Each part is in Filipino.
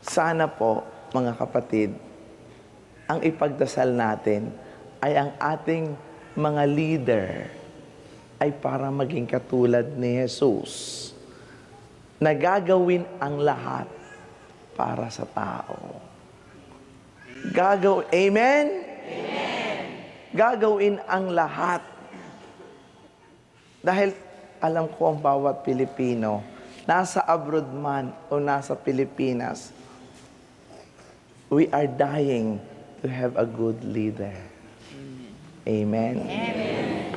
Sana po, mga kapatid, ang ipagdasal natin ay ang ating mga leader ay para maging katulad ni Jesus na gagawin ang lahat para sa tao. Amen? Amen. Gagawin ang lahat. Dahil alam ko ang bawat Pilipino, nasa abroad man o nasa Pilipinas, we are dying to have a good leader. Amen. Amen.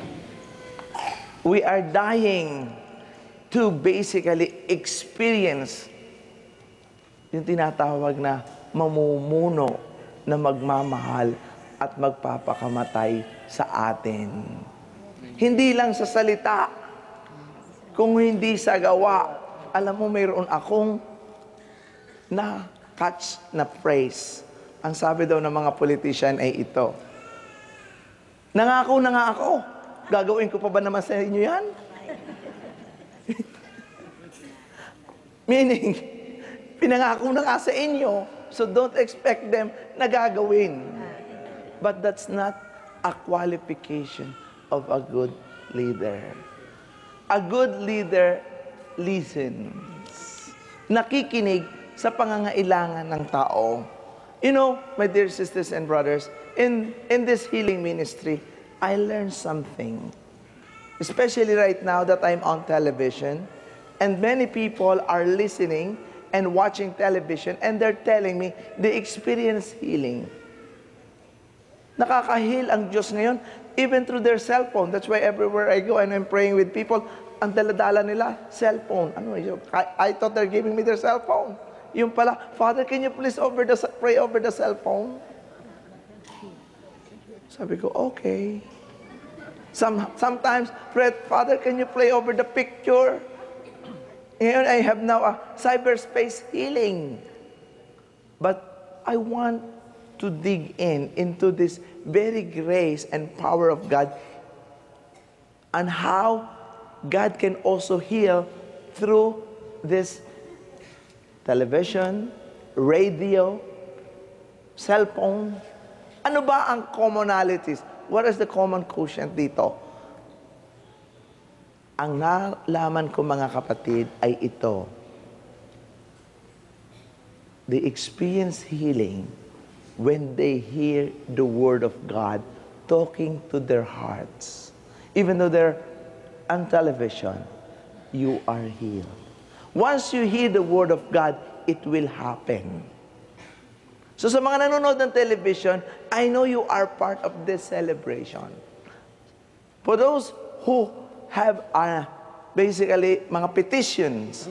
We are dying to basically experience yung tinatawag na mamumuno na magmamahal at magpapakamatay sa atin. Hindi lang sa salita, kung hindi sa gawa. Alam mo, mayroon akong na-catch na phrase. Ang sabi daw ng mga politician ay ito: nangako na nga ako. Gagawin ko pa ba naman sa inyo yan? Meaning, pinangako na nga sa inyo, so don't expect them na gagawin. But that's not a qualification of a good leader. A good leader listens. Nakikinig sa pangangailangan ng tao. You know, my dear sisters and brothers, in this healing ministry, I learned something. Especially right now that I'm on television, and many people are listening and watching television, and they're telling me they experience healing. Nakaka-heal ang Diyos ngayon, even through their cell phone. That's why everywhere I go and I'm praying with people, ang daladala nila, cellphone. I thought they're giving me their cell phone. Yung pala, Father, can you please pray over the cell phone? Sabi ko, okay. Sometimes, Father, can you pray over the picture? Ngayon, I have now a cyberspace healing. But I want to dig into this very grace and power of God and how God can also heal through this television, radio, cell phone. Ano ba ang commonalities? What is the common quotient dito? Ang nalaman ko, mga kapatid, ay ito. They experience healing when they hear the Word of God talking to their hearts. Even though they're on television, you are healed. Once you hear the Word of God, it will happen. So sa mga nanonood ng television, I know you are part of this celebration. For those who have basically mga petitions,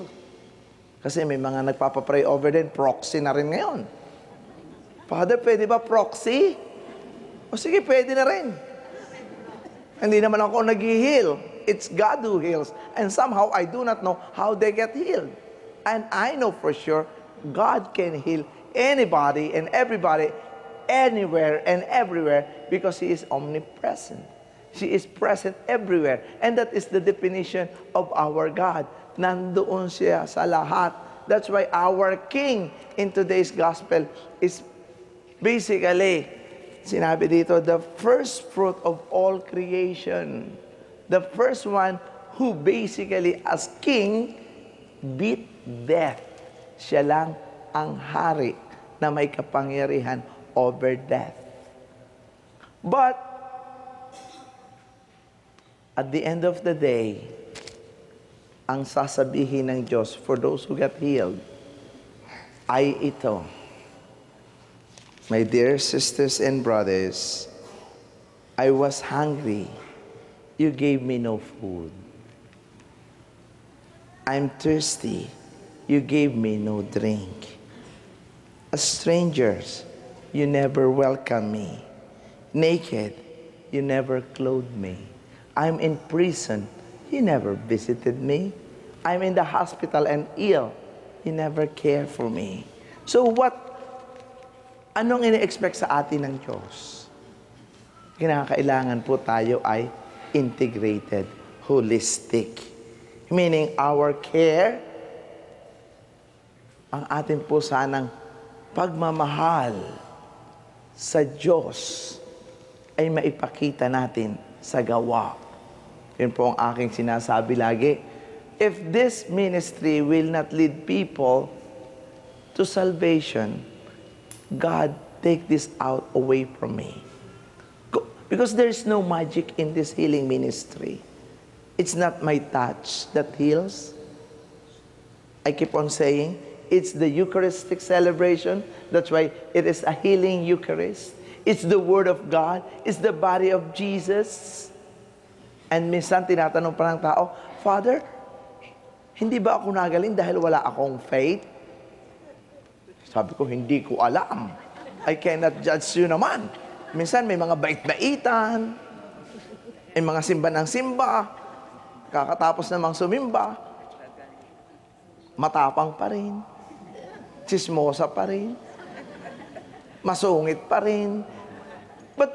kasi may mga nagpapapray over din, proxy na rin ngayon. Father, pwede ba proxy? O sige, pwede na rin. Hindi naman ako nag-heal. It's God who heals. And somehow, I do not know how they get healed. And I know for sure, God can heal anybody and everybody, anywhere and everywhere, because He is omnipresent. He is present everywhere. And that is the definition of our God. Nandoon siya sa lahat. That's why our King in today's gospel is basically, sinabi dito, the first fruit of all creation. The first one who basically as king beat death. Siya lang ang hari na may kapangyarihan over death. But, at the end of the day, ang sasabihin ng Diyos for those who got healed ay ito. My dear sisters and brothers, I was hungry. You gave me no food. I'm thirsty. You gave me no drink. As strangers, you never welcomed me. Naked, you never clothed me. I'm in prison. You never visited me. I'm in the hospital and ill. You never cared for me. So anong ini-expect sa atin ng Diyos? Kinakailangan po tayo ay integrated, holistic. Meaning our care, ang atin po sanang pagmamahal sa Diyos ay maipakita natin sa gawa. Yun po ang aking sinasabi lagi. If this ministry will not lead people to salvation, God, take this out away from me. Because there's no magic in this healing ministry. It's not my touch that heals. I keep on saying, it's the Eucharistic celebration. That's why it is a healing Eucharist. It's the Word of God. It's the body of Jesus. And minsan tinatanong pa ng tao, Father, hindi ba ako nagaling dahil wala akong faith? Sabi ko, hindi ko alam. I cannot judge you naman. Minsan may mga bait-baitan, may mga simba ng simba, kakatapos namang sumimba, matapang pa rin, chismosa pa rin, masungit pa rin. But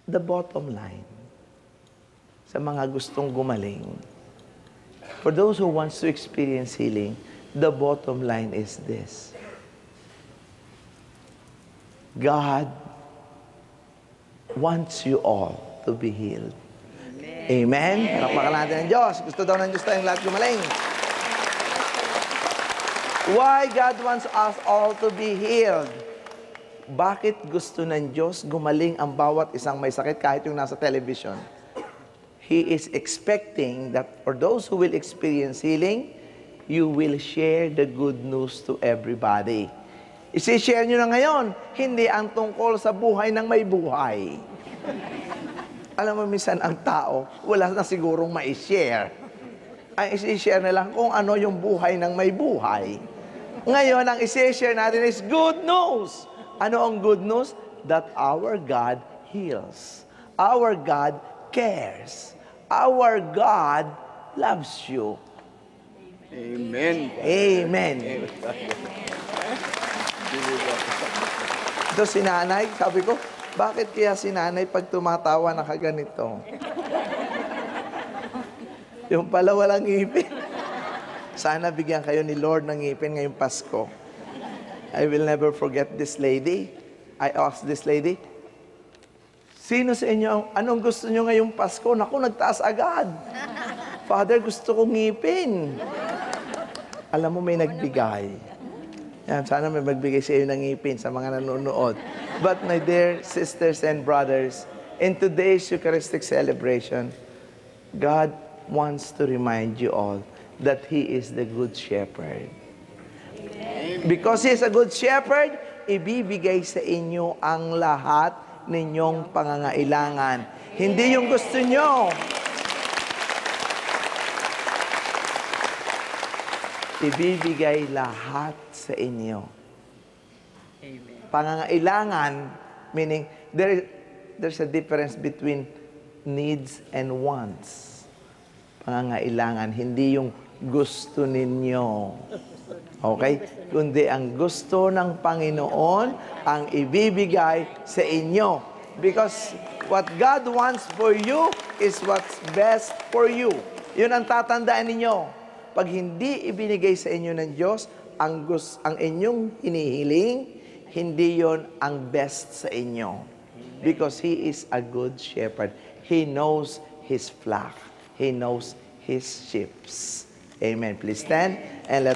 the bottom line, sa mga gustong gumaling, for those who wants to experience healing, the bottom line is this. God wants you all to be healed. Amen? Palakpakan natin ng Diyos. Gusto daw ng Diyos tayong lahat gumaling. Why God wants us all to be healed? Bakit gusto ng Diyos gumaling ang bawat isang may sakit kahit yung nasa television? He is expecting that for those who will experience healing, you will share the good news to everybody. Isi-share nyo na ngayon, hindi ang tungkol sa buhay ng may buhay. Alam mo, minsan ang tao, wala na sigurong ma-share. Ang isi-share na lang kung ano yung buhay ng may buhay. Ngayon, ang isi-share natin is good news. Ano ang good news? That our God heals. Our God cares. Our God loves you. Amen. Amen. Ito si nanay, sabi ko, bakit kaya si nanay pag tumatawa nakaganito? Yung pala walang ngipin. Sana bigyan kayo ni Lord ng ngipin ngayong Pasko. I will never forget this lady. I asked this lady, sino sa inyo, anong gusto nyo ngayong Pasko? Naku, nagtaas agad. Father, gusto kong ngipin. Alam mo, may nagbigay. Yan, sana may magbigay sa iyo ng ngipin sa mga nanonood. But my dear sisters and brothers, in today's Eucharistic celebration, God wants to remind you all that He is the Good Shepherd. Because He is a Good Shepherd, ibibigay sa inyo ang lahat ninyong pangangailangan. Hindi yung gusto nyo. Ibibigay lahat sa inyo. Amen. Pangangailangan, meaning there's a difference between needs and wants. Pangangailangan, hindi yung gusto ninyo. Okay? Kundi ang gusto ng Panginoon ang ibibigay sa inyo. Because what God wants for you is what's best for you. Yun ang tatandaan ninyo. Pag hindi ibinigay sa inyo ng Diyos ang inyong hinihiling, hindi yon ang best sa inyo. Because He is a good shepherd. He knows His flock. He knows His sheep. Amen. Please stand and let